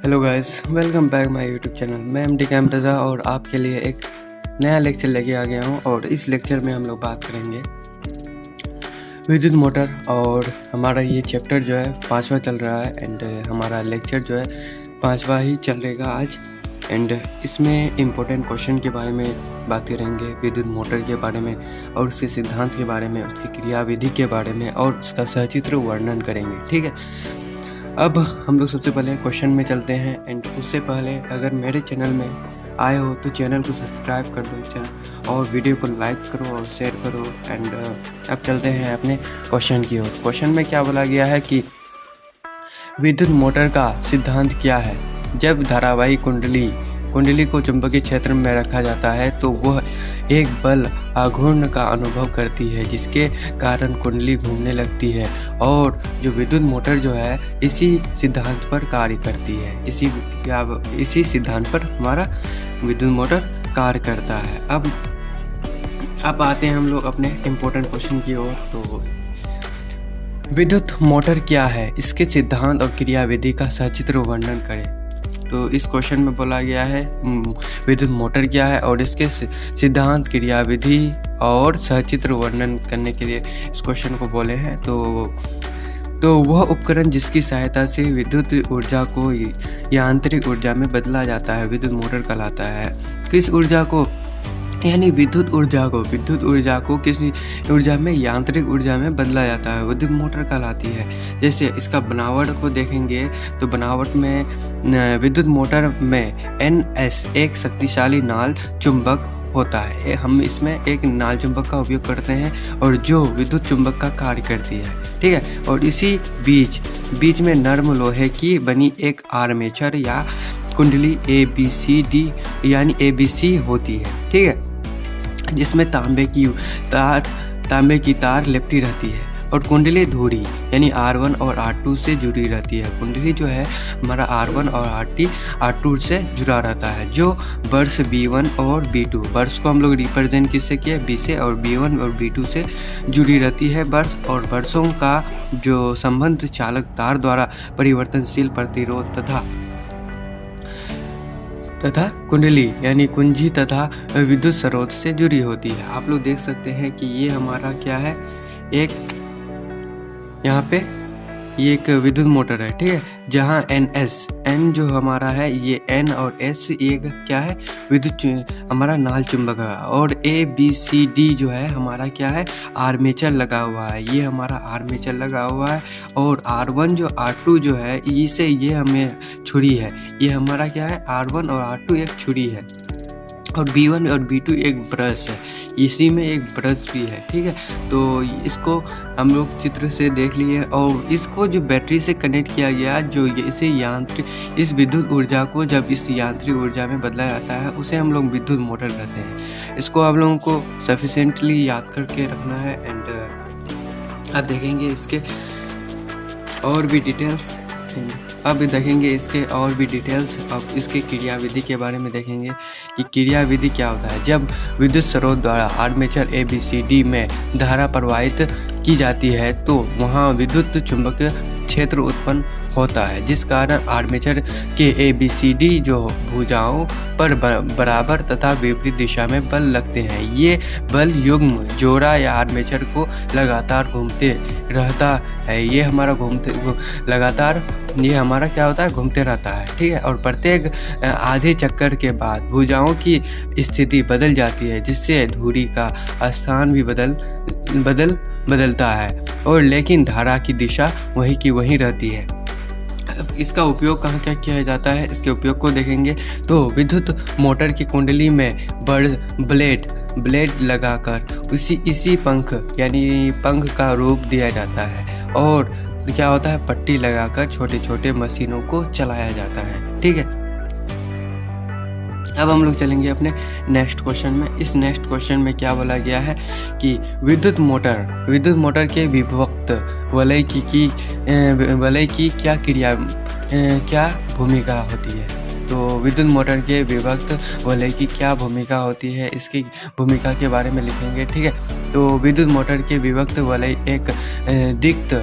Hello guys, welcome back my YouTube channel. मैं MD cam रज़ा और आपके लिए एक नया लेक्चर लेके आ गया हूँ। और इस लेक्चर में हम लोग बात करेंगे विद्युत मोटर। और हमारा ये चैप्टर जो है 5वां चल रहा है एंड हमारा लेक्चर जो है 5वां ही चलेगा आज। एंड इसमें इम्पोर्टेंट क्वेश्चन के बारे में बात करेंगे, विद्युत मोटर के बारे में और उसके सिद्धांत के बारे में, उसकी क्रियाविधि के बारे में और उसका सचित्र वर्णन करेंगे। ठीक है, अब हम लोग सबसे पहले क्वेश्चन में चलते हैं। एंड उससे पहले अगर मेरे चैनल में आए हो तो चैनल को सब्सक्राइब कर दो चैनल और वीडियो को लाइक करो और शेयर करो। एंड अब चलते हैं अपने क्वेश्चन की ओर। क्वेश्चन में क्या बोला गया है कि विद्युत मोटर का सिद्धांत क्या है। जब धारावाही कुंडली को चुंबकीय क्षेत्र में रखा जाता है तो वह एक बल आघूर्ण का अनुभव करती है, जिसके कारण कुंडली घूमने लगती है। और जो विद्युत मोटर जो है इसी सिद्धांत पर कार्य करती है। इसी सिद्धांत पर हमारा विद्युत मोटर कार्य करता है। अब आते हैं हम लोग अपने इम्पोर्टेंट क्वेश्चन की ओर। तो विद्युत मोटर क्या है, इसके सिद्धांत और क्रियाविधि का सचित्र वर्णन करें। तो इस क्वेश्चन में बोला गया है विद्युत मोटर क्या है और इसके सिद्धांत, क्रियाविधि और सचित्र वर्णन करने के लिए इस क्वेश्चन को बोले हैं। तो वह उपकरण जिसकी सहायता से विद्युत ऊर्जा को यांत्रिक ऊर्जा में बदला जाता है विद्युत मोटर कहलाता है। किस ऊर्जा को, यानी विद्युत ऊर्जा को किसी ऊर्जा में, यांत्रिक ऊर्जा में बदला जाता है, विद्युत मोटर कहलाती है। जैसे इसका बनावट को देखेंगे तो बनावट में विद्युत मोटर में NS एक शक्तिशाली नाल चुंबक होता है। हम इसमें एक नाल चुंबक का उपयोग करते हैं और जो विद्युत चुंबक का कार्य करती है। ठीक है, और इसी बीच में नर्म लोहे की बनी एक आर्मेचर या कुंडली ABCD यानी ABC होती है। ठीक है, जिसमें तांबे की तार लिपटी रहती है और कुंडली धुरी यानी R1 और R2 से जुड़ी रहती है। कुंडली जो है हमारा R1 और R2 से जुड़ा रहता है। जो वर्ष B1 और B2, वर्ष को हम लोग रिप्रेजेंट किससे किया, B से, और B1 और B2 से जुड़ी रहती है। वर्ष और वर्षों का जो संबंध चालक तार द्वारा परिवर्तनशील प्रतिरोध तथा कुंडली यानी कुंजी तथा विद्युत स्रोत से जुड़ी होती है। आप लोग देख सकते हैं कि ये हमारा क्या है, यहाँ पे ये एक विद्युत मोटर है। ठीक है, जहाँ N जो हमारा है, ये N और S एक क्या है, विद्युत हमारा नाल चुंबक है। और ABCD जो है हमारा क्या है, आर्मेचर लगा हुआ है। ये हमारा आर्मेचर लगा हुआ है। और R1 जो R2 जो है इसे, ये हमें छुरी है। ये हमारा क्या है, R1 और R2 एक छुरी है। और B1 और B2 एक ब्रश है, इसी में एक ब्रश भी है। ठीक है, तो इसको हम लोग चित्र से देख लिए। और इसको जो बैटरी से कनेक्ट किया गया, जो इस विद्युत ऊर्जा को जब इस यांत्रिक ऊर्जा में बदला जाता है उसे हम लोग विद्युत मोटर कहते हैं। इसको आप लोगों को सफिशिएंटली याद करके रखना है। एंड अब देखेंगे इसके और भी डिटेल्स। अब इसके क्रियाविधि के बारे में देखेंगे कि क्रियाविधि क्या होता है। जब विद्युत स्रोत द्वारा आर्मेचर ABCD में धारा प्रवाहित की जाती है तो वहाँ विद्युत चुंबकीय क्षेत्र उत्पन्न होता है, जिस कारण आर्मेचर के ABCD जो भुजाओं पर बराबर तथा विपरीत दिशा में बल लगते हैं। ये बल युग्म जोड़ा या आर्मेचर को लगातार घूमते रहता है। ये हमारा क्या होता है, घूमते रहता है। ठीक है, और प्रत्येक आधे चक्कर के बाद भुजाओं की स्थिति बदल जाती है, जिससे धुरी का स्थान भी बदलता है, और लेकिन धारा की दिशा वहीं की वहीं रहती है। अब इसका उपयोग कहाँ क्या किया जाता है, इसके उपयोग को देखेंगे तो विद्युत मोटर की कुंडली में ब्लेड लगाकर इसी पंख का रूप दिया जाता है। और क्या होता है, पट्टी लगाकर छोटे छोटे मशीनों को चलाया जाता है। ठीक है, अब हम लोग चलेंगे अपने नेक्स्ट क्वेश्चन में। इस नेक्स्ट क्वेश्चन में क्या बोला गया है कि विद्युत मोटर के विभक्त वलय की क्या भूमिका होती है। तो विद्युत मोटर के विभक्त वलय की क्या भूमिका होती है, इसकी भूमिका के बारे में लिखेंगे। ठीक है, तो विद्युत मोटर के विभक्त वलय एक दिक्क्त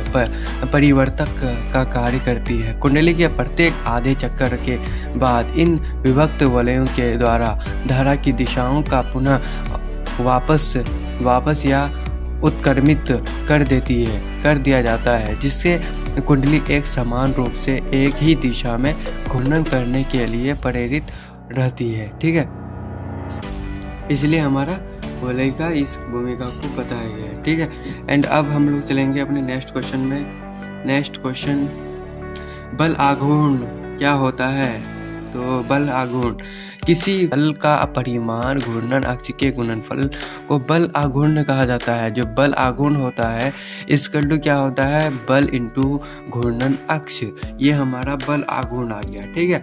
परिवर्तक का कार्य करती है। कुंडली के प्रत्येक आधे चक्कर के बाद इन विभक्त वलयों के द्वारा धारा की दिशाओं का पुनः वापस या उत्क्रमित कर दिया जाता है, जिससे कुंडली एक समान रूप से एक ही दिशा में घूर्णन करने के लिए प्रेरित रहती है। ठीक है, इसलिए हमारा वलय का इस भूमिका को बताया गया है। ठीक है, एंड अब हम लोग चलेंगे अपने नेक्स्ट क्वेश्चन में। नेक्स्ट क्वेश्चन, बल आघूर्ण क्या होता है? तो बल आघूर्ण किसी बल का परिमाण घूर्णन अक्ष के गुणनफल को बल आघूर्ण कहा जाता है। जो बल आघूर्ण होता है इसका क्या होता है? बल इंटू घूर्णन अक्ष, ये हमारा बल आघूर्ण आ गया। ठीक है,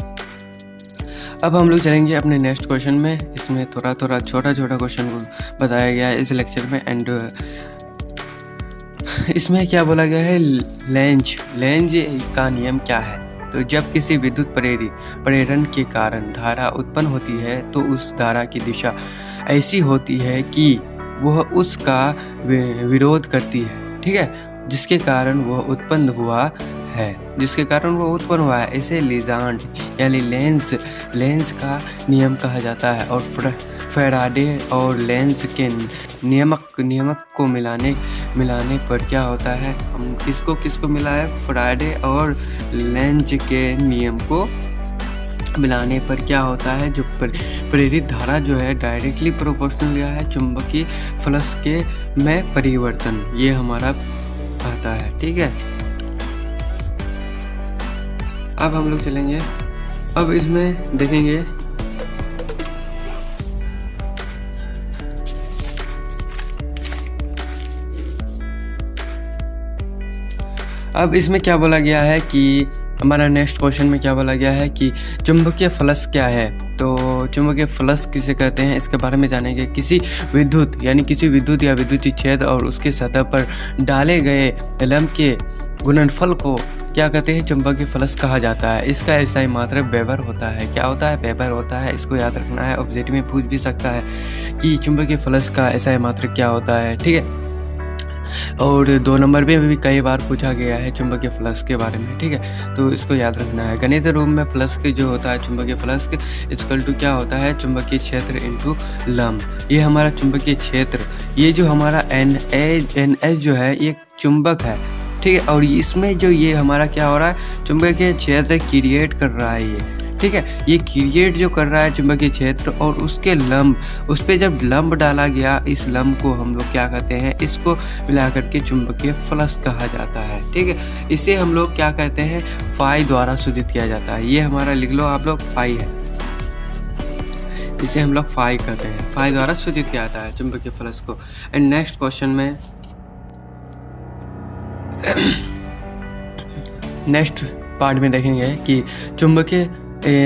अब हम लोग चलेंगे अपने नेक्स्ट क्वेश्चन में। इसमें थोड़ा छोटा क्वेश्चन को बताया गया है इस लेक्चर में। एंड इसमें क्या बोला गया है? लेंज का नियम क्या है? तो जब किसी विद्युत प्रेरण के कारण धारा उत्पन्न होती है तो उस धारा की दिशा ऐसी होती है कि वह उसका विरोध करती है। ठीक है, जिसके कारण वह उत्पन्न हुआ है। इसे लीजांड यानी लेंज का नियम कहा जाता है। और फैराडे और लेंज के नियमक को मिलाने पर क्या होता है? हम किसको मिला है? फैराडे और लेंज के नियम को मिलाने पर क्या होता है? जो प्रेरित धारा जो है डायरेक्टली प्रोपोर्शनल या है चुंबकीय फ्लक्स के में परिवर्तन, ये हमारा आता है। ठीक है, अब हम लोग चलेंगे, अब इसमें देखेंगे अब इसमें क्या बोला गया है कि हमारा नेक्स्ट क्वेश्चन में क्या बोला गया है कि चुंबकीय फ्लक्स क्या है? तो चुंबकीय फ्लक्स किसे कहते हैं इसके बारे में जानेंगे। किसी विद्युत या विद्युतीय छेद और उसके सतह पर डाले गए लंब के गुणनफल को क्या कहते हैं? चुंबकीय फ्लक्स कहा जाता है। इसका एसआई मात्रक वेबर होता है। क्या होता है? वेबर होता है। इसको याद रखना है, ऑब्जेक्टिव में पूछ भी सकता है कि चुंबकीय फ्लक्स का एसआई मात्रक क्या होता है। ठीक है, और 2 नंबर में भी कई बार पूछा गया है चुंबकीय फ्लक्स के बारे में। ठीक है, तो इसको याद रखना है। गणित रूप में फ्लक्स के जो होता है चुंबकीय फ्लक्स इक्वल टू क्या होता है? चुंबकीय क्षेत्र इंटू लंब। ये हमारा चुंबकीय क्षेत्र, ये जो हमारा NS जो है ये चुंबक है। ठीक है, और इसमें जो ये हमारा क्या हो रहा है? चुंबकीय क्षेत्र क्रिएट कर रहा है ये। ठीक है, ये क्रिएट जो कर रहा है चुंबकीय क्षेत्र, और उसके लंब, उस पर जब लंब डाला गया, इस लंब को हम लोग क्या कहते हैं? इसको मिलाकर के चुंबकीय फ्लक्स कहा जाता है। ठीक है, इसे हम लोग क्या कहते हैं? फाई द्वारा सूचित किया जाता है। ये हमारा लिख लो आप लोग, फाई है, इसे हम लोग फाई कहते हैं। फाई द्वारा सूचित किया जाता है चुंबकीय फ्लक्स को। एंड नेक्स्ट क्वेश्चन में नेक्स्ट पार्ट में देखेंगे कि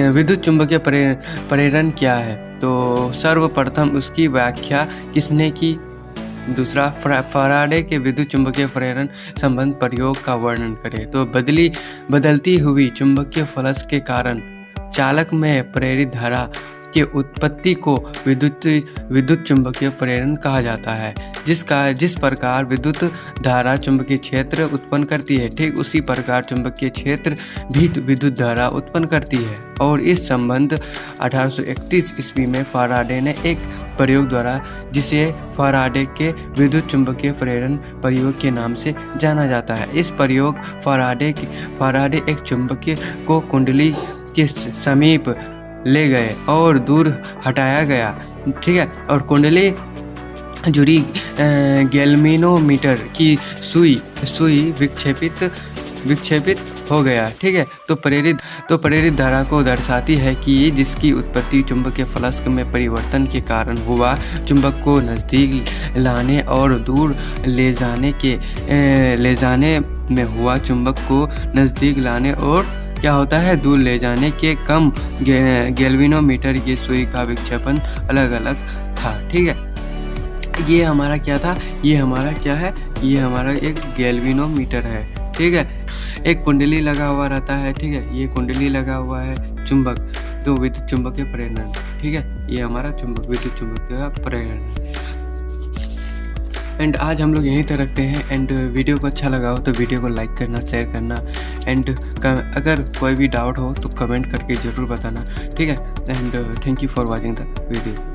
विद्युत चुंबकीय प्रेरण क्या है। तो सर्वप्रथम उसकी व्याख्या किसने की? दूसरा, फैराडे के विद्युत चुंबकीय प्रेरण संबंध प्रयोग का वर्णन करें। तो बदलती हुई चुंबकीय फ्लक्स के कारण चालक में प्रेरित धारा के उत्पत्ति को विद्युत चुंबकीय प्रेरण कहा जाता है। जिस प्रकार विद्युत धारा चुंबकीय क्षेत्र उत्पन्न करती है, ठीक उसी प्रकार चुंबकीय क्षेत्र भी विद्युत धारा उत्पन्न करती है। और इस संबंध 1831 ईस्वी में फैराडे ने एक प्रयोग द्वारा, जिसे फैराडे के विद्युत चुंबकीय प्रेरण प्रयोग के नाम से जाना जाता है। इस प्रयोग फैराडे एक चुंबकीय को कुंडली के समीप ले गए और दूर हटाया गया। ठीक है, और कुंडली जुड़ी गैल्वेनोमीटर की सुई विक्षेपित हो गया। ठीक है, तो प्रेरित धारा को दर्शाती है कि जिसकी उत्पत्ति चुंबकीय फ्लक्स में परिवर्तन के कारण हुआ। चुंबक को नज़दीक लाने और दूर ले जाने में हुआ। चुंबक को नज़दीक लाने और क्या होता है? दूर ले जाने के कम गैल्वेनोमीटर की सुई का विक्षेपण अलग अलग था। ठीक है, ये हमारा क्या था? ये हमारा क्या है? ये हमारा एक गैल्वेनोमीटर है। ठीक है, एक कुंडली लगा हुआ रहता है। ठीक है, ये कुंडली लगा हुआ है चुंबक, तो विद्युत चुंबकीय प्रेरण। ठीक है, ये हमारा विद्युत चुंबकीय प्रेरण। एंड आज हम लोग यहीं तक रखते हैं। एंड वीडियो को अच्छा लगा हो तो वीडियो को लाइक करना, शेयर करना, एंड अगर कोई भी डाउट हो तो कमेंट करके ज़रूर बताना, ठीक है। And thank you for watching the video.